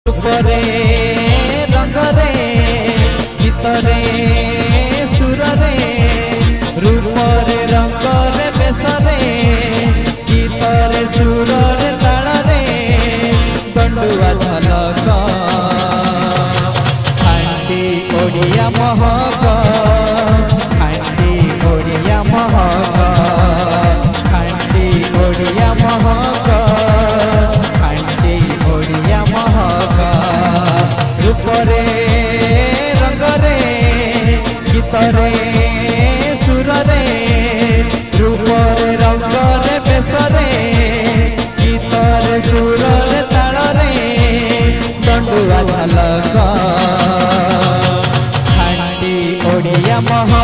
रूपरे रंगरे गीतरे सुररे रूपरे रंगरे बेसरे गीतरे सुररे ताड़रे गंडुआ झलक खांटी ओडिया महक खांटी ओडिया महक खांटी ओडिया महक खांटी ओडिया महक रूपरे रंगरे गीतरे सुररे रूपरे रंगरे बेसरे गीतरे सुररे ताड़रे गंडुआ झलक खांटी ओडिया महक